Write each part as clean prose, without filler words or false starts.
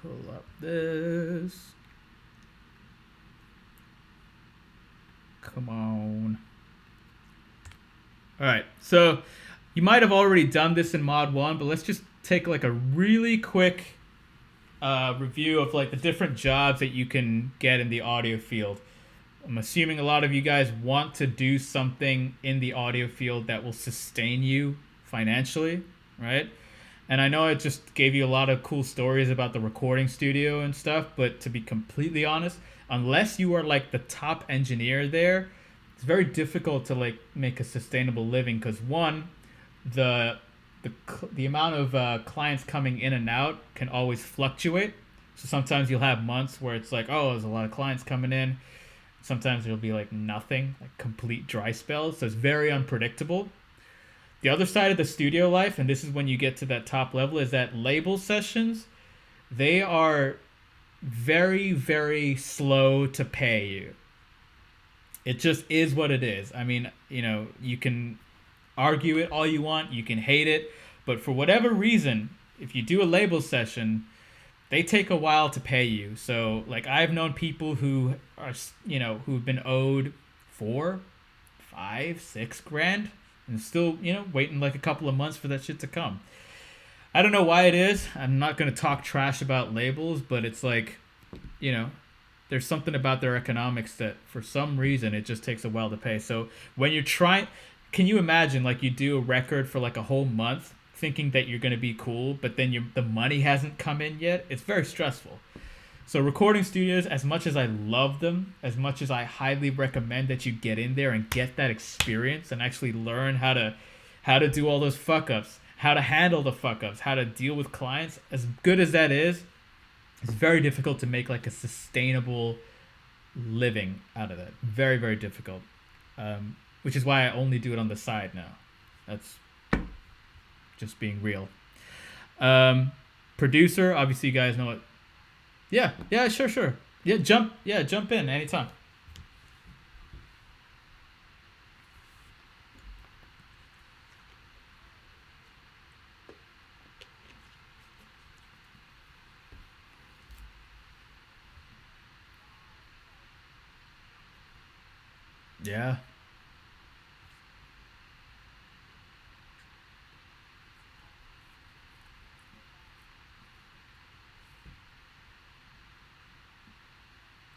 pull up this. Come on. All right. So you might have already done this in Mod 1, but let's just take like a really quick review of like the different jobs that you can get in the audio field. I'm assuming a lot of you guys want to do something in the audio field that will sustain you financially, right? And I know I just gave you a lot of cool stories about the recording studio and stuff, but to be completely honest, unless you are like the top engineer there, it's very difficult to like make a sustainable living because one, the the the amount of clients coming in and out can always fluctuate. So sometimes you'll have months where it's like, oh, there's a lot of clients coming in. Sometimes there'll be like nothing, like complete dry spells. So it's very unpredictable. The other side of the studio life, and this is when you get to that top level, is that label sessions, they are very, very slow to pay you. It just is what it is. I mean, you can argue it all you want, you can hate it, but for whatever reason, if you do a label session, they take a while to pay you. So, like, I've known people who are, who've been owed 4, 5, 6 grand and still, waiting like a couple of months for that shit to come. I don't know why it is. I'm not going to talk trash about labels, but it's like, you know, there's something about their economics that for some reason it just takes a while to pay. So when you're trying, can you imagine like you do a record for like a whole month thinking that you're going to be cool, but then the money hasn't come in yet? It's very stressful. So recording studios, as much as I love them, as much as I highly recommend that you get in there and get that experience and actually learn how to do all those fuck ups, how to handle the fuck ups, how to deal with clients, as good as that is, it's very difficult to make like a sustainable living out of it. Very, very difficult. Which is why I only do it on the side now. That's just being real. Producer, obviously you guys know it. Yeah, yeah, sure, sure. Jump in anytime. Yeah,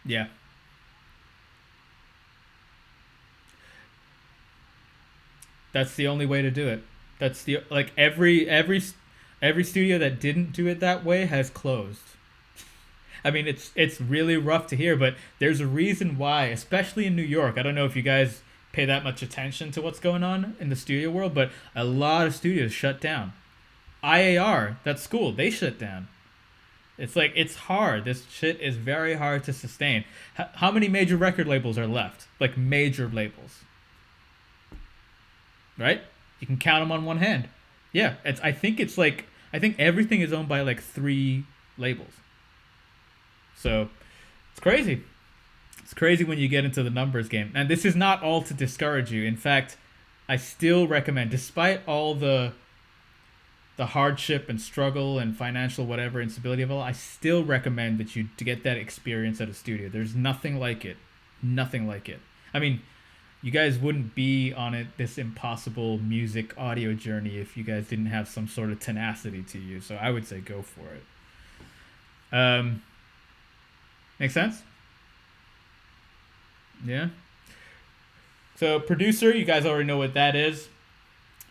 yeah. That's the only way to do it. That's the like every studio that didn't do it that way has closed. I mean, it's really rough to hear, but there's a reason why, especially in New York. I don't know if you guys pay that much attention to what's going on in the studio world, but a lot of studios shut down. IAR, that school, they shut down. It's like it's hard. This shit is very hard to sustain. How many major record labels are left? Like major labels, right? You can count them on one hand. Yeah, it's. I think everything is owned by like 3 labels. So it's crazy. It's crazy when you get into the numbers game. And this is not all to discourage you. In fact, I still recommend, despite all the hardship and struggle and financial whatever instability of all, I still recommend that you to get that experience at a studio. There's nothing like it. Nothing like it. I mean, you guys wouldn't be on it this impossible music audio journey if you guys didn't have some sort of tenacity to you. So I would say go for it. Um, Make sense? Yeah. So producer, you guys already know what that is.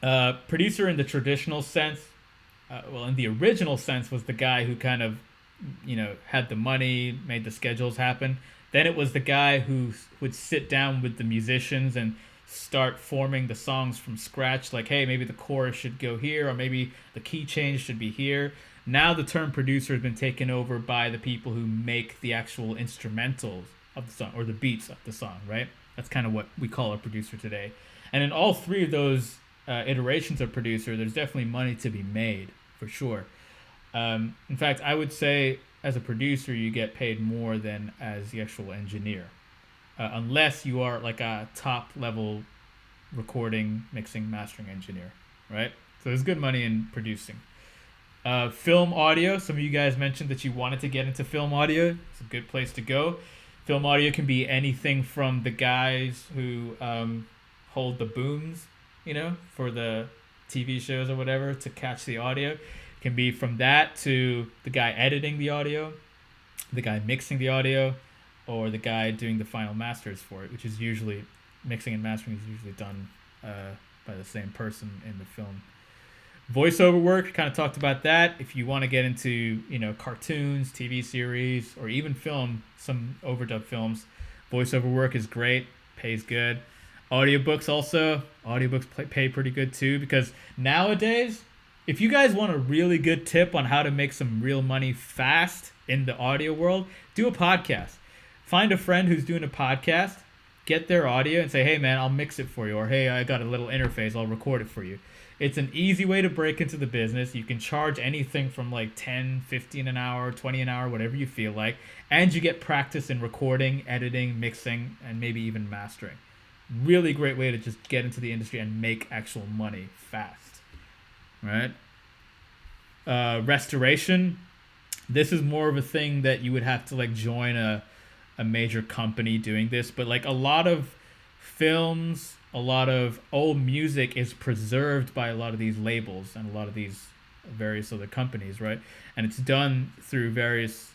Producer in the traditional sense, well, in the original sense, was the guy who kind of, had the money, made the schedules happen. Then it was the guy who would sit down with the musicians and start forming the songs from scratch. Like, hey, maybe the chorus should go here, or maybe the key change should be here. Now the term producer has been taken over by the people who make the actual instrumentals of the song or the beats of the song, right? That's kind of what we call a producer today. And in all 3 of those iterations of producer, there's definitely money to be made for sure. In fact, I would say as a producer, you get paid more than as the actual engineer, unless you are like a top level recording, mixing, mastering engineer, right? So there's good money in producing. Film audio. Some of you guys mentioned that you wanted to get into film audio. It's a good place to go. Film audio can be anything from the guys who hold the booms, for the TV shows or whatever to catch the audio. It can be from that to the guy editing the audio, the guy mixing the audio, or the guy doing the final masters for it, which is usually mixing and mastering is usually done by the same person in the film. Voiceover work, kind of talked about that. If you want to get into, cartoons, TV series, or even film, some overdub films, voiceover work is great, pays good. Audiobooks also, pay pretty good too, because nowadays, if you guys want a really good tip on how to make some real money fast in the audio world, do a podcast. Find a friend who's doing a podcast, get their audio and say, hey man, I'll mix it for you. Or hey, I got a little interface, I'll record it for you. It's an easy way to break into the business. You can charge anything from like 10, 15 an hour, 20 an hour, whatever you feel like. And you get practice in recording, editing, mixing, and maybe even mastering. Really great way to just get into the industry and make actual money fast. Right? Restoration. This is more of a thing that you would have to like join a major company doing this. But like a lot of films, a lot of old music is preserved by a lot of these labels and a lot of these various other companies, right? And it's done through various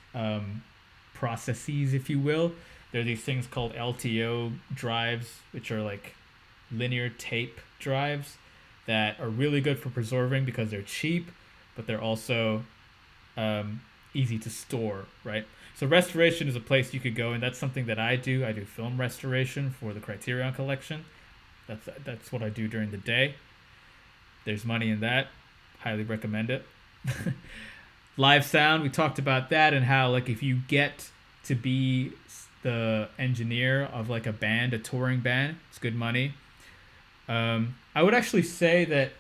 processes, if you will. There are these things called LTO drives, which are like linear tape drives that are really good for preserving because they're cheap, but they're also easy to store, right? So restoration is a place you could go, and that's something that I do. I do film restoration for the Criterion Collection. That's what I do during the day. There's money in that. Highly recommend it. Live sound, we talked about that and how like if you get to be the engineer of like a band, a touring band, it's good money. I would actually say that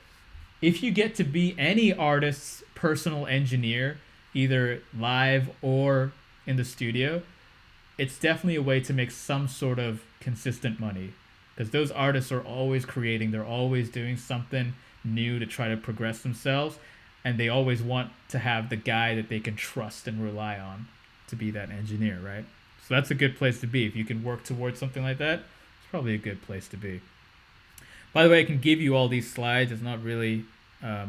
if you get to be any artist's personal engineer, either live or in the studio, it's definitely a way to make some sort of consistent money. Because those artists are always creating, they're always doing something new to try to progress themselves, and they always want to have the guy that they can trust and rely on to be that engineer, right? So that's a good place to be. If you can work towards something like that, it's probably a good place to be. By the way, I can give you all these slides. It's not really a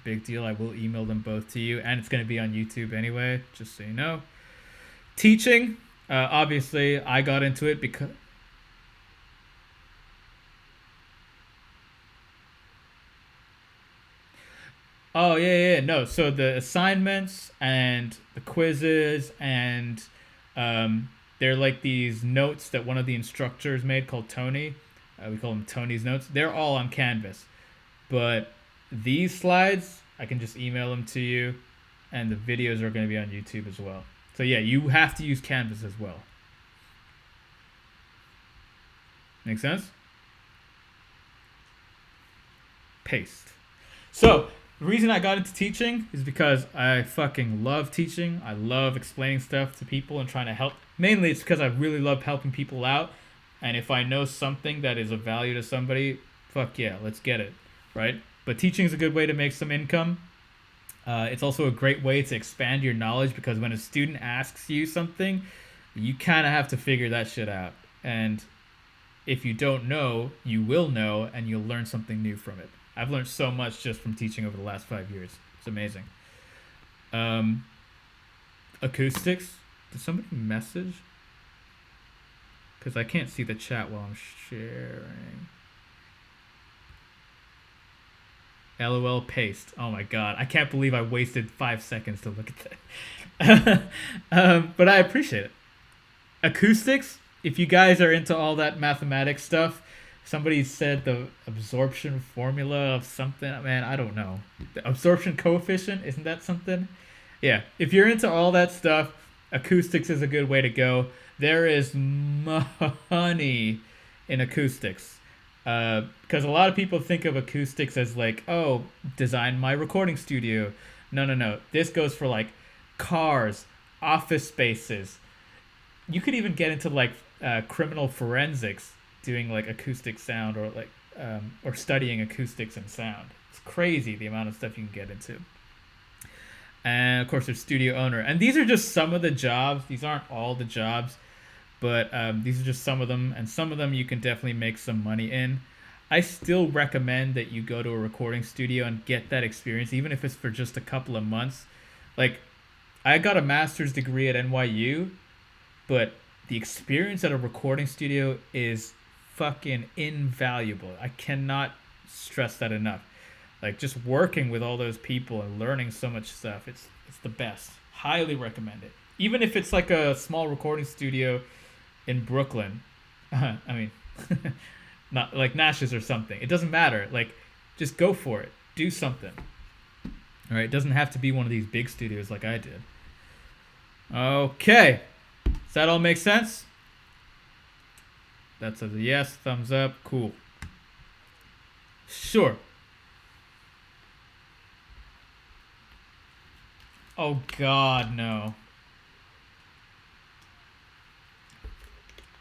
big deal. I will email them both to you, and it's going to be on YouTube anyway, just so you know. Teaching, obviously, I got into it because... Oh, yeah. No, so the assignments and the quizzes and they're like these notes that one of the instructors made called Tony. We call them Tony's notes. They're all on Canvas. But these slides, I can just email them to you, and the videos are going to be on YouTube as well. So yeah, you have to use Canvas as well. Make sense? Paste. So the reason I got into teaching is because I fucking love teaching. I love explaining stuff to people and trying to help. Mainly it's because I really love helping people out. And if I know something that is of value to somebody, fuck yeah, let's get it, right? But teaching is a good way to make some income. It's also a great way to expand your knowledge, because when a student asks you something, you kind of have to figure that shit out. And if you don't know, you will know, and you'll learn something new from it. I've learned so much just from teaching over the last 5 years. It's amazing. Acoustics. Did somebody message? Because I can't see the chat while I'm sharing. LOL paste. Oh my god. I can't believe I wasted 5 seconds to look at that. But I appreciate it. Acoustics. If you guys are into all that mathematics stuff, somebody said the absorption formula of something. Man, I don't know. The absorption coefficient, isn't that something? Yeah. If you're into all that stuff, acoustics is a good way to go. There is money in acoustics. Because a lot of people think of acoustics as like, oh, design my recording studio. No. This goes for like cars, office spaces. You could even get into like criminal forensics, doing like acoustic sound, or like or studying acoustics and sound. It's crazy the amount of stuff you can get into. And of course, there's studio owner. And these are just some of the jobs. These aren't all the jobs, but these are just some of them. And some of them you can definitely make some money in. I still recommend that you go to a recording studio and get that experience, even if it's for just a couple of months. Like, I got a master's degree at NYU, but the experience at a recording studio is fucking invaluable. I cannot stress that enough. Like just working with all those people and learning so much stuff, it's the best. Highly recommend it. Even if it's like a small recording studio in Brooklyn. I mean, not like Nash's or something. It doesn't matter. Like, just go for it. Do something. All right. It doesn't have to be one of these big studios like I did. Okay. Does that all make sense? That's a yes. Thumbs up. Cool. Sure. Oh God, no.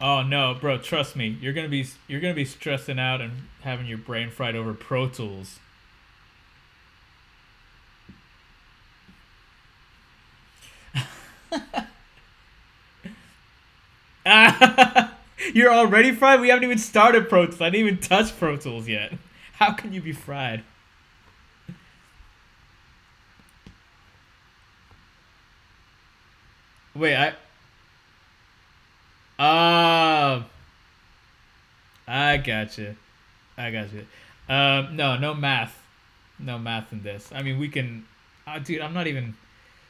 Oh no, bro. Trust me. You're gonna be stressing out and having your brain fried over Pro Tools. You're already fried. We haven't even started Pro Tools. I didn't even touch Pro Tools yet. How can you be fried? Wait, uh, I gotcha. I gotcha. No, no math, no math in this. I mean, we can, dude. I'm not even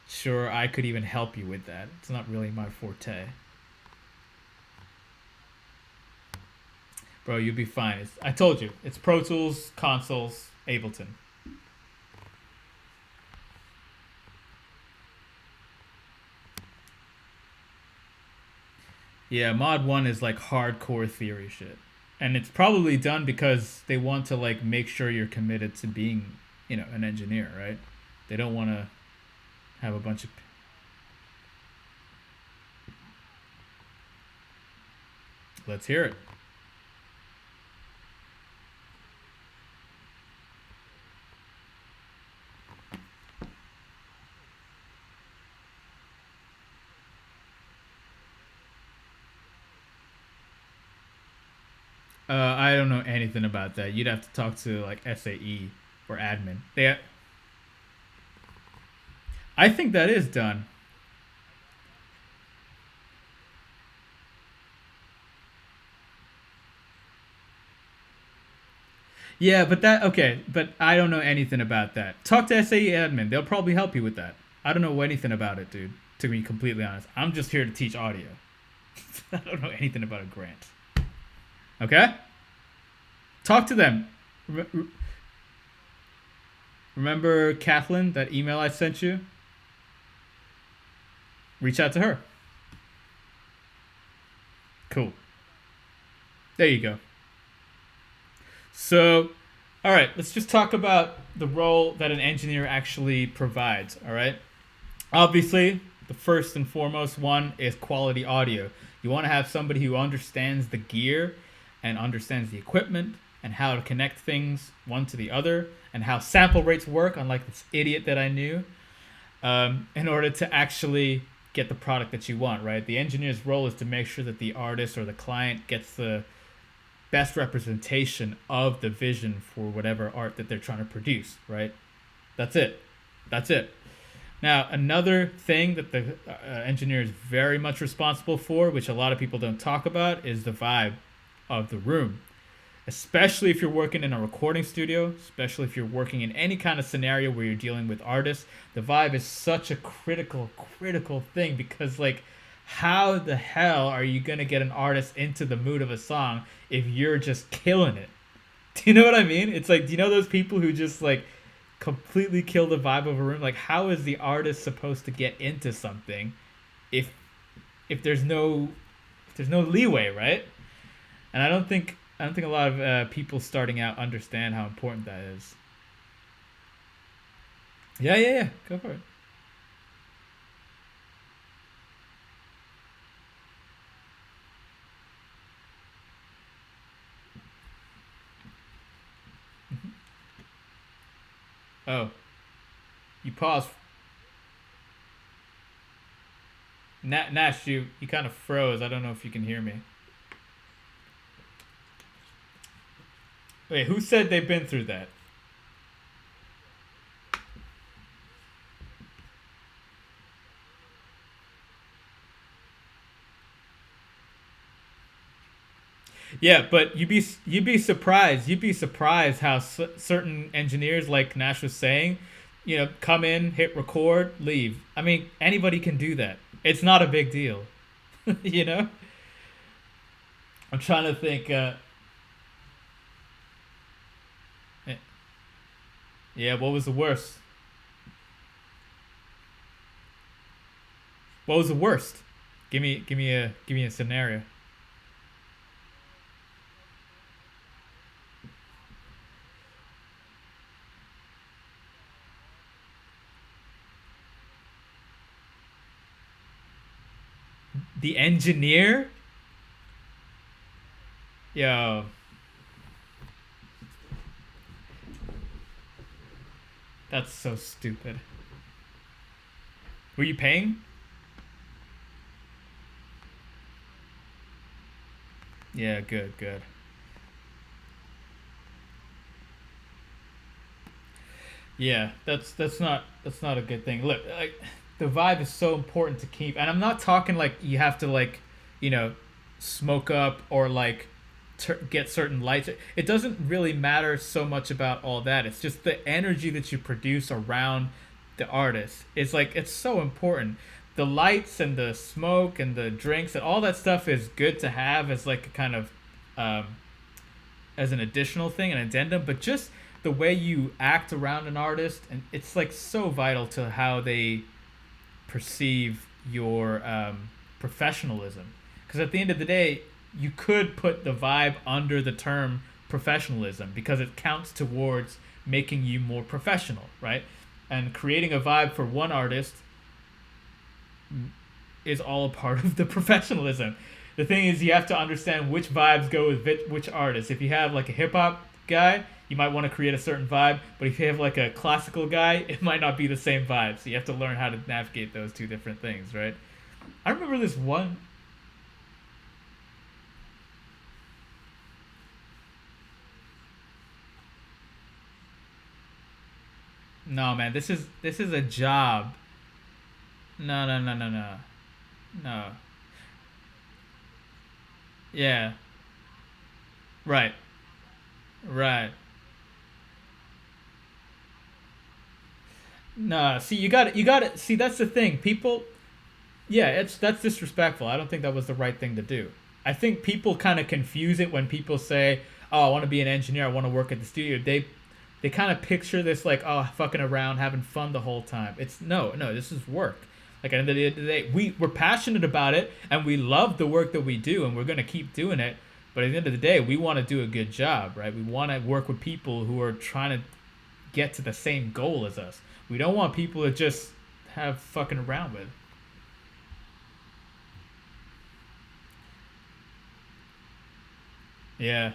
sure I could even help you with that. It's not really my forte, bro. You'll be fine. I told you, it's Pro Tools, consoles, Ableton. Yeah, Mod One is like hardcore theory shit, and it's probably done because they want to like make sure you're committed to being, an engineer, right? They don't want to have a bunch of. Let's hear it. I don't know anything about that. You'd have to talk to like SAE or admin. I think that is done. Yeah, but but I don't know anything about that. Talk to SAE admin. They'll probably help you with that. I don't know anything about it, dude. To be completely honest, I'm just here to teach audio. I don't know anything about a grant. Okay? Talk to them. Remember Kathleen, that email I sent you? Reach out to her. Cool. There you go. So, all right, let's just talk about the role that an engineer actually provides. All right. Obviously, the first and foremost one is quality audio. You want to have somebody who understands the gear and understands the equipment and how to connect things one to the other and how sample rates work, unlike this idiot that I knew, in order to actually get the product that you want, right? The engineer's role is to make sure that the artist or the client gets the best representation of the vision for whatever art that they're trying to produce, right? That's it. That's it. Now, another thing that the engineer is very much responsible for, which a lot of people don't talk about, is the vibe of the room. Especially if you're working in a recording studio, especially if you're working in any kind of scenario where you're dealing with artists, the vibe is such a critical thing because, like, how the hell are you going to get an artist into the mood of a song if you're just killing it? Do you know what I mean? It's like, do you know those people who just, like, completely kill the vibe of a room? Like, how is the artist supposed to get into something if if there's no if there's no leeway, right? And I don't think a lot of people starting out understand how important that is. Yeah, yeah, yeah. Go for it. Oh, you pause. Nash, you kind of froze. I don't know if you can hear me. Wait, who said they've been through that? Yeah, but you'd be surprised. You'd be surprised how certain engineers, like Nash was saying, come in, hit record, leave. I mean, anybody can do that. It's not a big deal. you know. I'm trying to think. Eh, yeah, what was the worst? What was the worst? Give me a scenario. The engineer? Yo, that's so stupid. Were you paying? Yeah, good, good. Yeah, that's not a good thing. Look, the vibe is so important to keep, and I'm not talking like you have to like, you know, smoke up or like get certain lights. It doesn't really matter so much about all that. It's just the energy that you produce around the artist. It's like it's so important. The lights and the smoke and the drinks and all that stuff is good to have as like a kind of um, as an additional thing, an addendum, but just the way you act around an artist, and it's like so vital to how they perceive your professionalism. Because at the end of the day, you could put the vibe under the term professionalism because it counts towards making you more professional, right? And creating a vibe for one artist is all a part of the professionalism. The thing is, you have to understand which vibes go with which artist. If you have like a hip hop guy, you might want to create a certain vibe, but if you have like a classical guy, it might not be the same vibe. So you have to learn how to navigate those two different things, right? I remember this one. No, man, this is a job. No, no, no, no, no, no. Yeah, right, right. No, see, you got to see. That's the thing. People, yeah, that's disrespectful. I don't think that was the right thing to do. I think people kind of confuse it when people say, "Oh, I want to be an engineer. I want to work at the studio." They kind of picture this like, "Oh, fucking around, having fun the whole time." It's no, no. This is work. Like at the end of the day, we're passionate about it and we love the work that we do and we're gonna keep doing it. But at the end of the day, we want to do a good job, right? We want to work with people who are trying to get to the same goal as us. We don't want people to just have fucking around with. Yeah,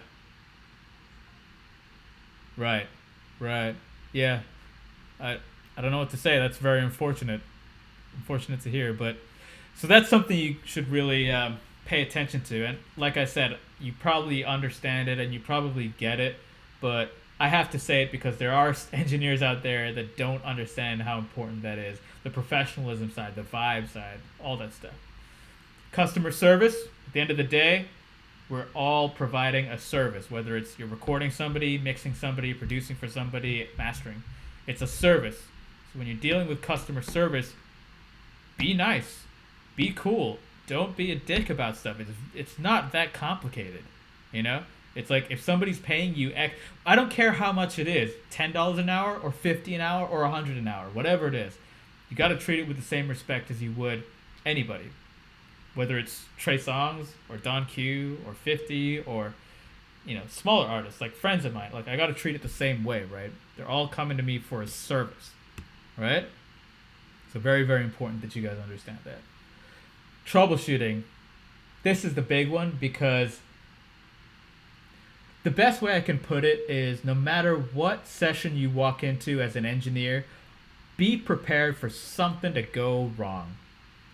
right, right. Yeah, I I don't know what to say. That's very unfortunate to hear. But so that's something you should really pay attention to. And like I said, you probably understand it and you probably get it. But I have to say it because there are engineers out there that don't understand how important that is. The professionalism side, the vibe side, all that stuff. Customer service. At the end of the day, we're all providing a service, whether it's you're recording somebody, mixing somebody, producing for somebody, mastering. It's a service. So when you're dealing with customer service, be nice, be cool. Don't be a dick about stuff. It's not that complicated, you know. It's like if somebody's paying you I don't care how much it is, $10 an hour or 50 an hour or 100 an hour, whatever it is. You got to treat it with the same respect as you would anybody, whether it's Trey Songz or Don Q or 50 or smaller artists like friends of mine. Like I got to treat it the same way, right? They're all coming to me for a service, right? So very, very important that you guys understand that. Troubleshooting. This is the big one because the best way I can put it is no matter what session you walk into as an engineer, be prepared for something to go wrong.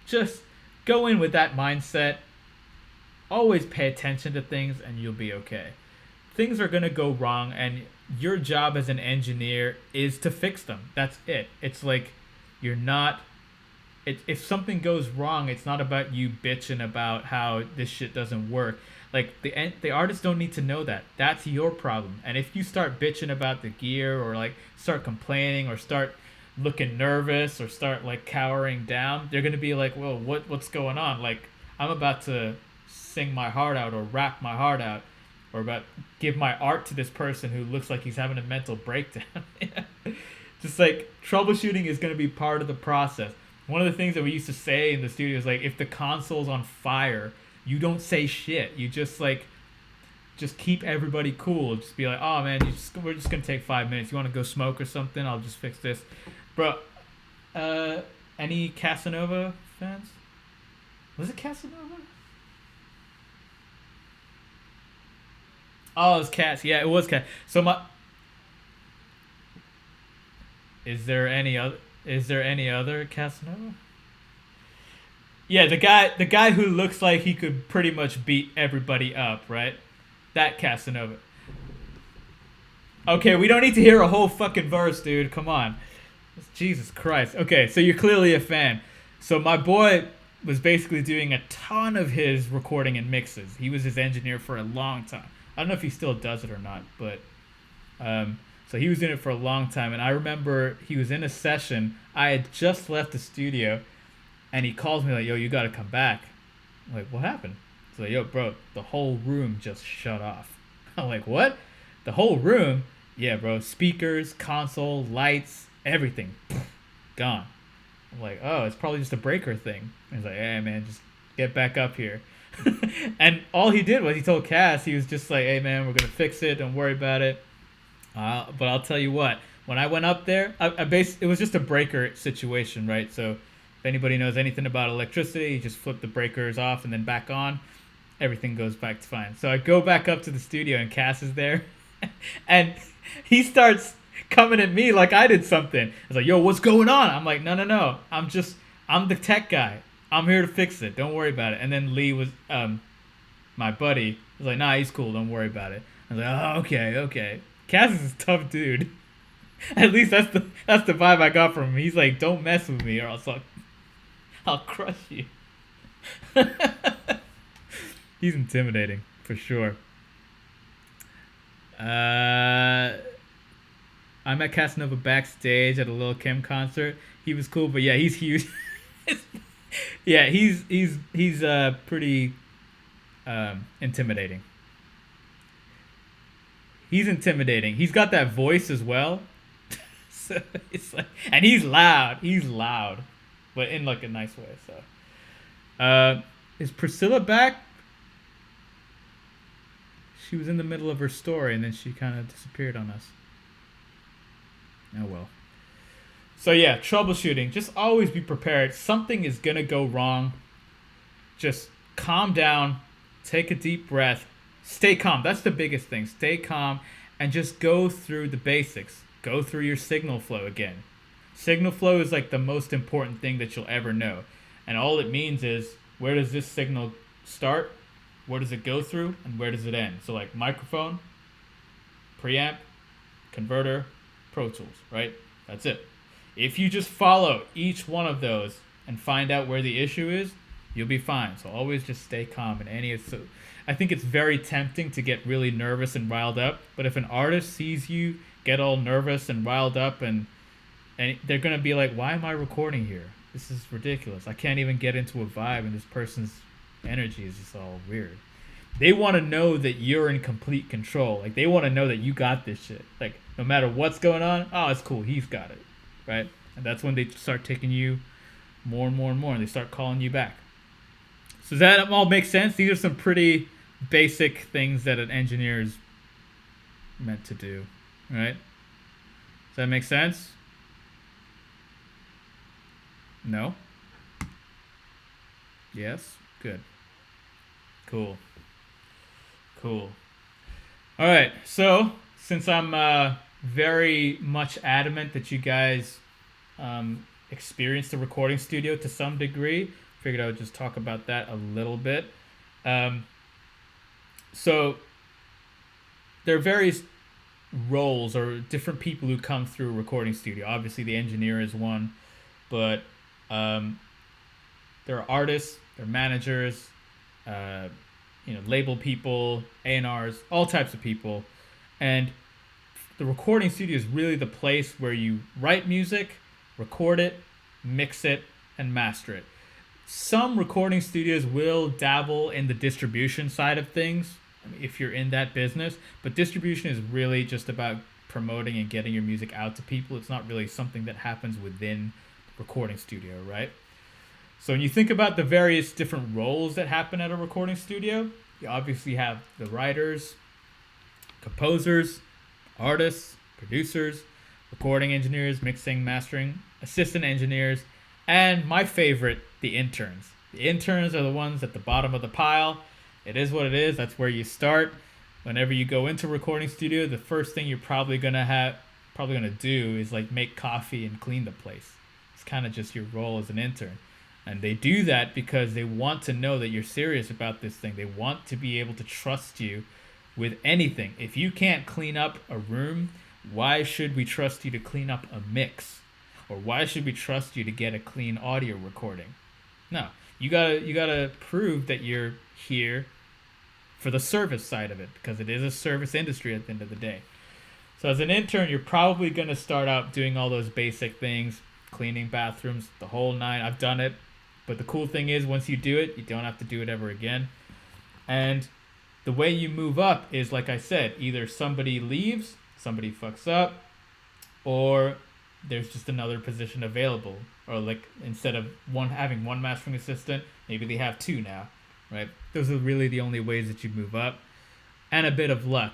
Just go in with that mindset. Always pay attention to things and you'll be okay. Things are going to go wrong, and your job as an engineer is to fix them. That's it. It's like you're not. If something goes wrong, it's not about you bitching about how this shit doesn't work. Like the artists don't need to know that. That's your problem. And if you start bitching about the gear, or like start complaining, or start looking nervous, or start like cowering down, they're gonna be like, "Whoa, what's going on?" Like, I'm about to sing my heart out, or rap my heart out, or about give my art to this person who looks like he's having a mental breakdown. Just like troubleshooting is gonna be part of the process. One of the things that we used to say in the studio is like, if the console's on fire, you don't say shit. You just like, just keep everybody cool. Just be like, oh man, we're just gonna take 5 minutes. You want to go smoke or something? I'll just fix this, bro. Any Casanova fans? Was it Casanova? Oh, it was Cas. Yeah, it was Cas. So Is there any other Casanova? Yeah, the guy who looks like he could pretty much beat everybody up, right? That Casanova. Okay, we don't need to hear a whole fucking verse, dude. Come on. Jesus Christ. Okay, so you're clearly a fan. So my boy was basically doing a ton of his recording and mixes. He was his engineer for a long time. I don't know if he still does it or not, but so he was in it for a long time. And I remember he was in a session. I had just left the studio, and he calls me like, "Yo, you got to come back." I'm like, "What happened?" He's like, "Yo, bro, the whole room just shut off." I'm like, "What? The whole room?" "Yeah, bro. Speakers, console, lights, everything, gone." I'm like, "Oh, it's probably just a breaker thing." He's like, "Hey, man, just get back up here." And all he did was he told Cass, he was just like, "Hey, man, we're gonna fix it. Don't worry about it." But I'll tell you what. When I went up there, it was just a breaker situation, right? So if anybody knows anything about electricity, you just flip the breakers off and then back on. Everything goes back to fine. So I go back up to the studio and Cass is there. And he starts coming at me like I did something. I was like, "Yo, what's going on?" I'm like, no. I'm the tech guy. I'm here to fix it. Don't worry about it. And then Lee was, my buddy, was like, "Nah, he's cool. Don't worry about it." I was like, "Oh, okay. Cass is a tough dude." At least that's the vibe I got from him. He's like, "Don't mess with me or else I'll crush you." He's intimidating for sure. I met Casanova backstage at a Lil Kim concert. He was cool, but yeah, he's huge. Yeah, he's pretty intimidating. He's intimidating. He's got that voice as well. So it's like, and he's loud, but in like a nice way. So, is Priscilla back? She was in the middle of her story and then she kind of disappeared on us. Oh well. So yeah, troubleshooting. Just always be prepared. Something is gonna go wrong. Just calm down, take a deep breath, stay calm. That's the biggest thing. Stay calm and just go through the basics. Go through your signal flow again. Signal flow is like the most important thing that you'll ever know. And all it means is, where does this signal start? Where does it go through? And where does it end? So like microphone, preamp, converter, Pro Tools, right? That's it. If you just follow each one of those and find out where the issue is, you'll be fine. So always just stay calm in any of so I think it's very tempting to get really nervous and riled up, but if an artist sees you get all nervous and riled up and they're going to be like, "Why am I recording here? This is ridiculous. I can't even get into a vibe and this person's energy is just all weird." They want to know that you're in complete control. Like, they want to know that you got this shit. Like, no matter what's going on, "Oh, it's cool. He's got it." Right? And that's when they start taking you more and more and more, and they start calling you back. So does that all make sense? These are some pretty basic things that an engineer is meant to do. Right? Does that make sense? No? Yes? Good. Cool. All right. So, since I'm very much adamant that you guys experience the recording studio to some degree, Figured I would just talk about that a little bit. Um, so there are various roles or different people who come through a recording studio. Obviously, the engineer is one, but um, there are artists, there are managers, uh, label people, A&Rs, all types of people, and the recording studio is really the place where you write music, record it, mix it, and master it. Some recording studios will dabble in the distribution side of things, if you're in that business, but distribution is really just about promoting and getting your music out to people. It's not really something that happens within the recording studio, right? So when you think about the various different roles that happen at a recording studio, you obviously have the writers, composers, artists, producers, recording engineers, mixing, mastering, assistant engineers, and my favorite, the interns. The interns are the ones at the bottom of the pile. It is what it is. That's where you start. Whenever you go into a recording studio, the first thing you're probably gonna do is like make coffee and clean the place. It's kind of just your role as an intern. And they do that because they want to know that you're serious about this thing. They want to be able to trust you with anything. If you can't clean up a room, why should we trust you to clean up a mix? Or why should we trust you to get a clean audio recording? No. You gotta prove that you're here for the service side of it, because it is a service industry at the end of the day. So as an intern, you're probably gonna start out doing all those basic things, cleaning bathrooms, the whole nine. I've done it. But the cool thing is, once you do it, you don't have to do it ever again. And the way you move up is, like I said, either somebody leaves, somebody fucks up, or there's just another position available. Or like instead of having one mastering assistant, maybe they have two now, right? Those are really the only ways that you move up. And a bit of luck,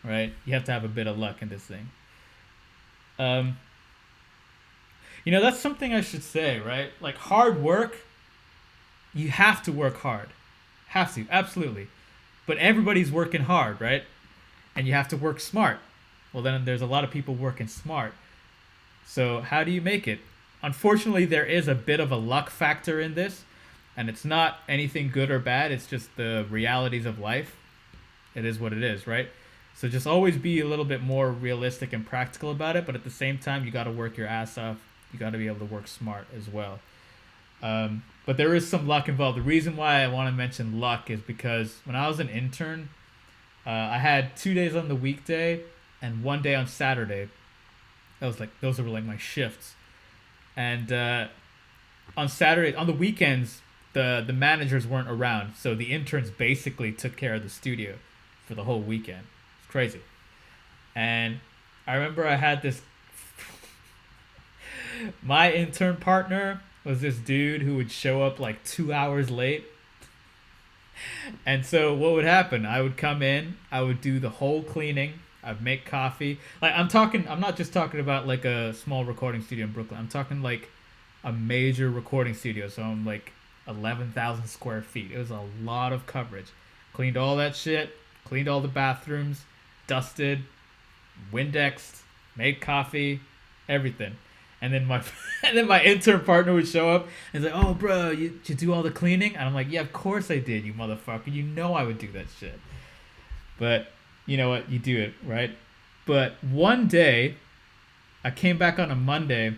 right? You have to have a bit of luck in this thing. That's something I should say, right? Like hard work, you have to work hard. Have to, absolutely. But everybody's working hard, right? And you have to work smart. Well, then there's a lot of people working smart. So how do you make it? Unfortunately, there is a bit of a luck factor in this, and it's not anything good or bad. It's just the realities of life. It is what it is, right? So just always be a little bit more realistic and practical about it, but at the same time, you got to work your ass off. You got to be able to work smart as well. But there is some luck involved. The reason why I want to mention luck is because when I was an intern, I had 2 days on the weekday and 1 day on Saturday. Those were like my shifts. And on Saturday, on the weekends, the managers weren't around, so the interns basically took care of the studio for the whole weekend. It's crazy. And I remember I had this. My intern partner was this dude who would show up like 2 hours late. And so what would happen? I would come in, I would do the whole cleaning, I'd make coffee. Like I'm not just talking about like a small recording studio in Brooklyn. I'm talking like a major recording studio. So I'm like 11,000 square feet. It was a lot of coverage. Cleaned all that shit, cleaned all the bathrooms, dusted, Windexed, made coffee, everything. And then my intern partner would show up and he's like, "Oh, bro, did you do all the cleaning?" And I'm like, "Yeah, of course I did, you motherfucker. You know I would do that shit." But you know what? You do it, right? But one day, I came back on a Monday,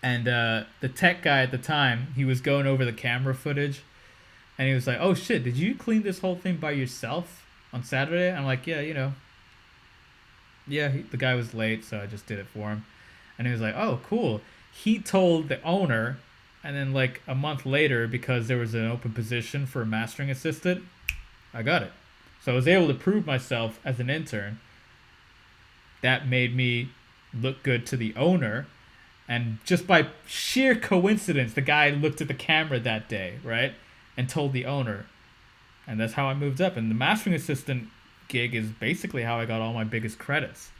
and the tech guy at the time, he was going over the camera footage, and he was like, "Oh shit, did you clean this whole thing by yourself on Saturday?" I'm like, "Yeah, the guy was late, so I just did it for him." And he was like, "Oh, cool." He told the owner, and then like a month later, because there was an open position for a mastering assistant, I got it. So I was able to prove myself as an intern. That made me look good to the owner. And just by sheer coincidence, the guy looked at the camera that day, right? And told the owner. And that's how I moved up. And the mastering assistant gig is basically how I got all my biggest credits.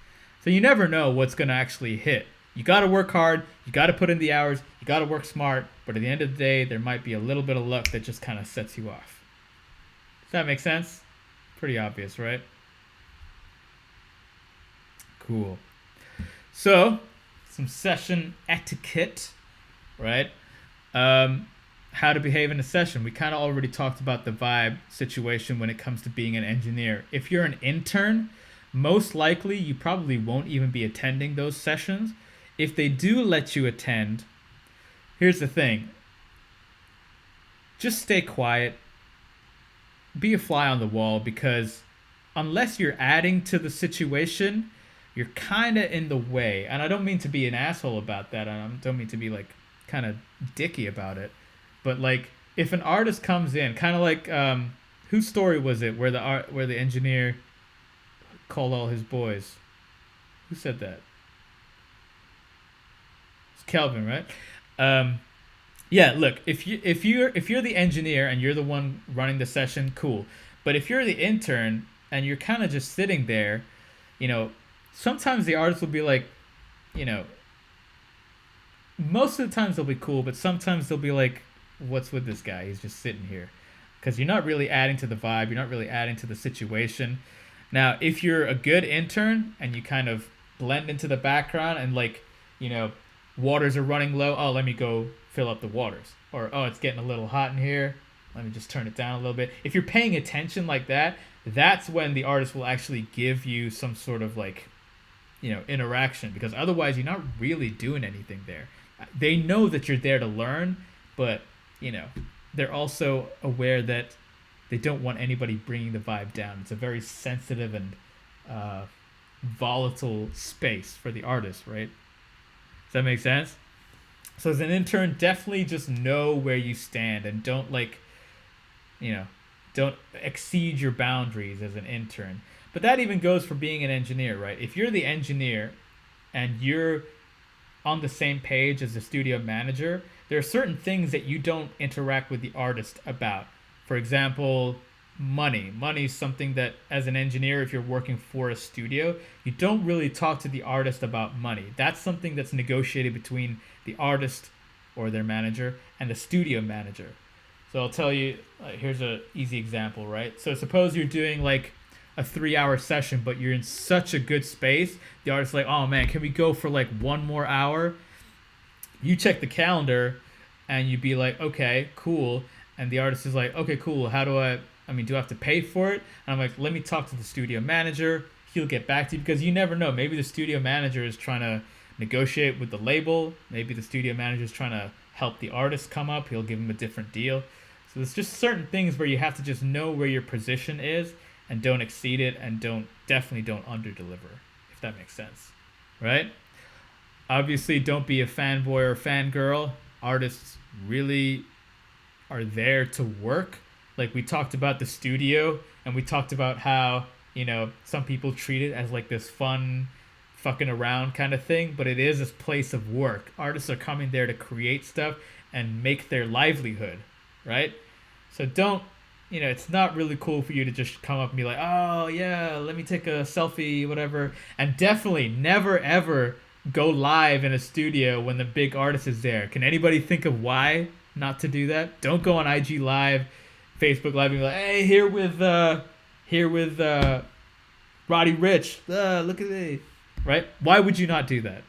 So you never know what's going to actually hit. You got to work hard, you got to put in the hours, you got to work smart, but at the end of the day, there might be a little bit of luck that just kind of sets you off. Does that make sense? Pretty obvious, right? Cool. So, some session etiquette, right? How how to behave in a session. We kind of already talked about the vibe situation when it comes to being an engineer. If you're an intern, most likely you probably won't even be attending those sessions. If they do let you attend, here's the thing: just stay quiet, be a fly on the wall, because unless you're adding to the situation, you're kind of in the way. And I don't mean to be an asshole about that. I don't mean to be like kind of dicky about it. But like, if an artist comes in, kind of like whose story was it where the engineer called all his boys? Who said that? It's Kelvin, right? Yeah, look, if you're the engineer and you're the one running the session, cool. But if you're the intern and you're kind of just sitting there, you know, sometimes the artist will be like, you know, most of the times they'll be cool, but sometimes they'll be like, what's with this guy? He's just sitting here. Because you're not really adding to the vibe, you're not really adding to the situation. Now, if you're a good intern and you kind of blend into the background and like, you know, waters are running low, oh, let me go fill up the waters. Or, oh, it's getting a little hot in here, let me just turn it down a little bit. If you're paying attention like that, that's when the artist will actually give you some sort of like, you know, interaction, because otherwise you're not really doing anything there. They know that you're there to learn, but, you know, they're also aware that they don't want anybody bringing the vibe down. It's a very sensitive and volatile space for the artist, right? Does that make sense? So as an intern, definitely just know where you stand and don't like, you know, don't exceed your boundaries as an intern. But that even goes for being an engineer, right? If you're the engineer and you're on the same page as the studio manager, there are certain things that you don't interact with the artist about. For example, money. Money is something that, as an engineer, if you're working for a studio, you don't really talk to the artist about money. That's something that's negotiated between the artist or their manager and the studio manager. So I'll tell you, here's an easy example, right? So suppose you're doing like a 3-hour session, but you're in such a good space. The artist's like, oh man, can we go for like 1 more hour? You check the calendar and you'd be like, okay, cool. And the artist is like, okay, cool. How do I mean, do I have to pay for it? And I'm like, let me talk to the studio manager. He'll get back to you, because you never know. Maybe the studio manager is trying to negotiate with the label. Maybe the studio manager is trying to help the artist come up. He'll give him a different deal. So there's just certain things where you have to just know where your position is and don't exceed it, and definitely don't underdeliver, if that makes sense, right? Obviously, don't be a fanboy or fangirl. Artists really are there to work. Like we talked about the studio, and we talked about how, you know, some people treat it as like this fun fucking around kind of thing, but it is this place of work. Artists are coming there to create stuff and make their livelihood, right? So don't, you know, it's not really cool for you to just come up and be like, oh yeah, let me take a selfie, whatever. And definitely never ever go live in a studio when the big artist is there. Can anybody think of why not to do that? Don't go on IG Live, Facebook Live, and be like, hey, here with Roddy Rich. Look at me. Right? Why would you not do that?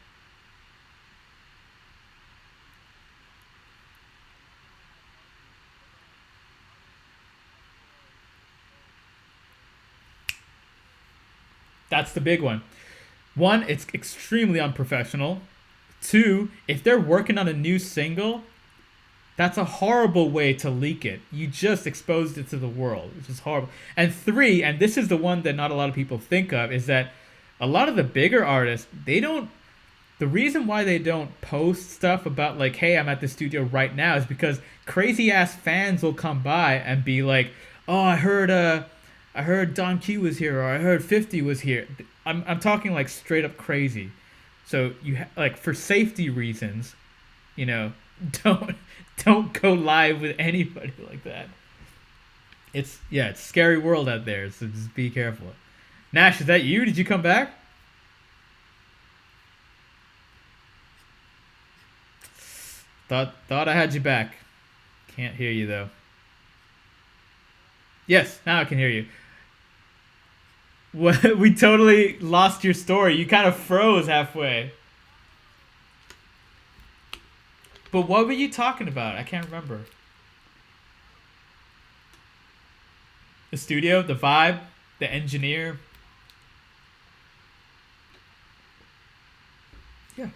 That's the big one. One, it's extremely unprofessional. Two, if they're working on a new single, that's a horrible way to leak it. You just exposed it to the world, which is horrible. And three, and this is the one that not a lot of people think of, is that a lot of the bigger artists, they don't, the reason why they don't post stuff about like, hey, I'm at the studio right now, is because crazy ass fans will come by and be like, oh, I heard Don Q was here, or I heard 50 was here. I'm talking like straight up crazy. So like for safety reasons, you know, don't don't go live with anybody like that. It's a scary world out there, so just be careful. Nash, is that you? Did you come back? Thought I had you back. Can't hear you though. Yes, now I can hear you. What, we totally lost your story. You kind of froze halfway. But what were you talking about? I can't remember. The studio, the vibe, the engineer. Yeah.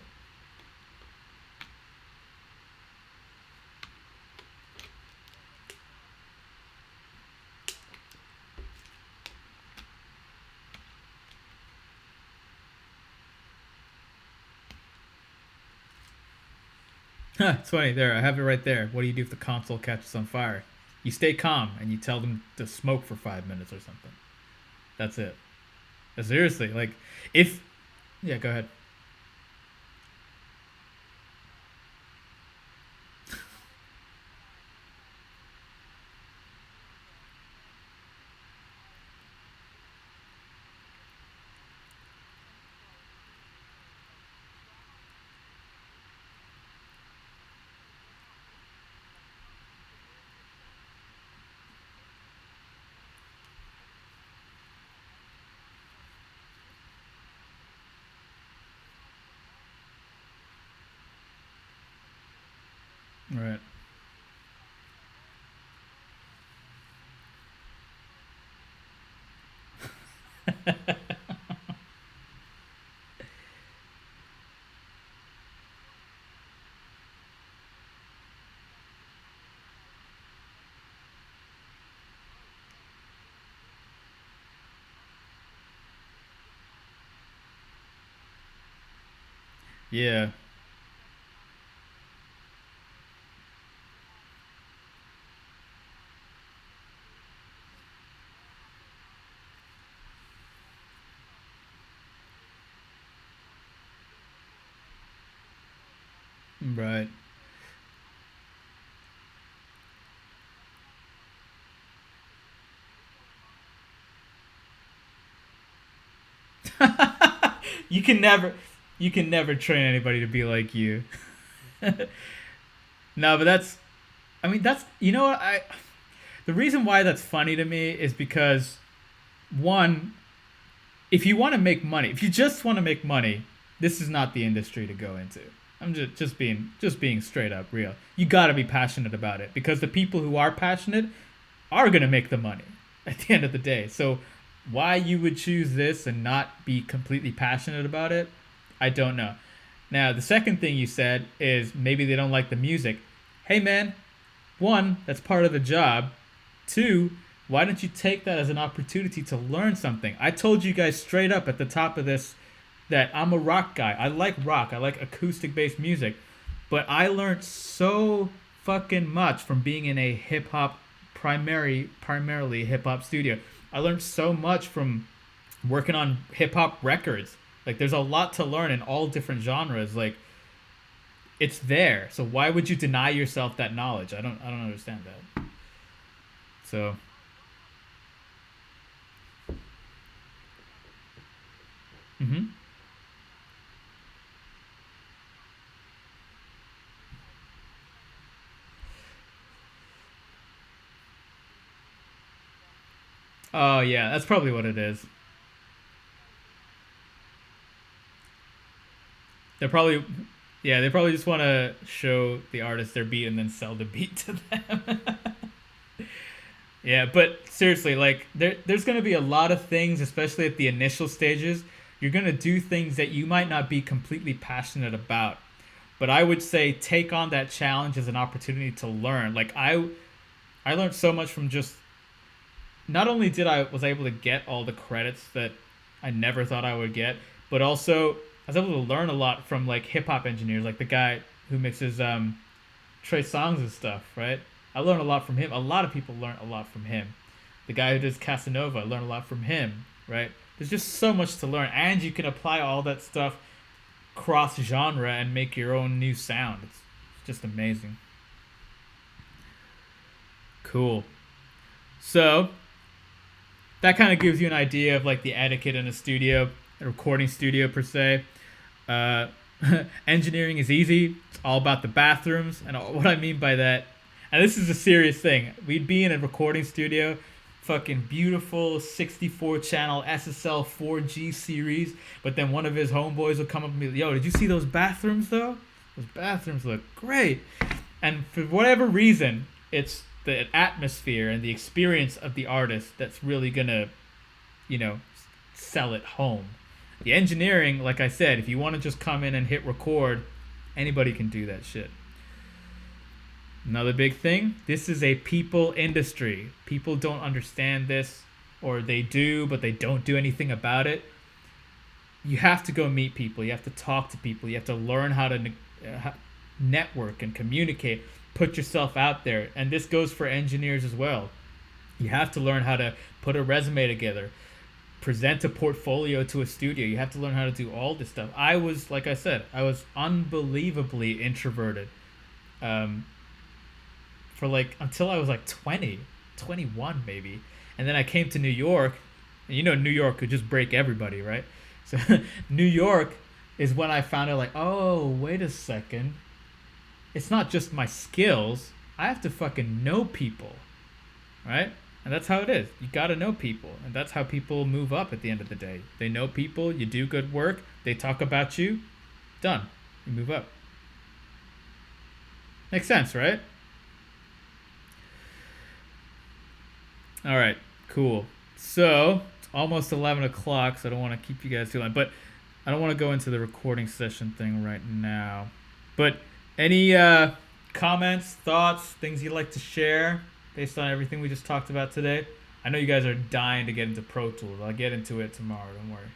It's funny. There, I have it right there. What do you do if the console catches on fire? You stay calm and you tell them to smoke for 5 minutes or something. That's it. Seriously, like, if yeah, go ahead. Right. Yeah. Right. you can never, you can never train anybody to be like you. No, but that's. I mean, that's. You know what I. The reason why that's funny to me is because one, if you want to make money, if you just want to make money, this is not the industry to go into. I'm just being straight up real. You got to be passionate about it because the people who are passionate are going to make the money at the end of the day. So why you would choose this and not be completely passionate about it, I don't know. Now, the second thing you said is maybe they don't like the music. Hey man, one, that's part of the job. Two, why don't you take that as an opportunity to learn something? I told you guys straight up at the top of this that I'm a rock guy. I like rock. I like acoustic based music. But I learned so fucking much from being in a hip hop primarily hip hop studio. I learned so much from working on hip hop records. Like there's a lot to learn in all different genres. Like it's there. So why would you deny yourself that knowledge? I don't understand that. So, mhm. Oh yeah, that's probably what it is. They're probably yeah, they probably just want to show the artist their beat and then sell the beat to them. Yeah, but seriously, like there's gonna be a lot of things, especially at the initial stages. You're gonna do things that you might not be completely passionate about. But I would say take on that challenge as an opportunity to learn. Like I learned so much from just not only did I was able to get all the credits that I never thought I would get, but also I was able to learn a lot from like hip hop engineers, like the guy who mixes Trey songs and stuff, right? I learned a lot from him. A lot of people learn a lot from him. The guy who does Casanova, I learned a lot from him, right? There's just so much to learn, and you can apply all that stuff cross genre and make your own new sound. It's just amazing. Cool. So that kind of gives you an idea of like the etiquette in a studio, a recording studio per se. Uh, Engineering is easy. It's all about the bathrooms, and what I mean by that, and this is a serious thing. We'd be in a recording studio, fucking beautiful 64 channel SSL 4G series, but then one of his homeboys would come up and be like, "Yo, did you see those bathrooms though? Those bathrooms look great." And for whatever reason, it's the atmosphere and the experience of the artist that's really gonna, you know, sell it home. The engineering, like I said, if you want to just come in and hit record, anybody can do that shit. Another big thing, this is a people industry. People don't understand this, or they do, but they don't do anything about it. You have to go meet people. You have to talk to people. You have to learn how to network and communicate. Put yourself out there. And this goes for engineers as well. You have to learn how to put a resume together, present a portfolio to a studio. You have to learn how to do all this stuff. I was, like I said, I was unbelievably introverted for like until I was like 20, 21 maybe. And then I came to New York. And you know, New York could just break everybody, right? So New York is when I found out, like, oh, wait a second. It's not just my skills. I have to fucking know people, right? And that's how it is. You got to know people. And that's how people move up at the end of the day. They know people. You do good work. They talk about you. Done. You move up. Makes sense, right? All right. Cool. So it's almost 11 o'clock, so I don't want to keep you guys too long. But I don't want to go into the recording session thing right now. But any comments, thoughts, things you'd like to share based on everything we just talked about today? I know you guys are dying to get into Pro Tools. I'll get into it tomorrow. Don't worry.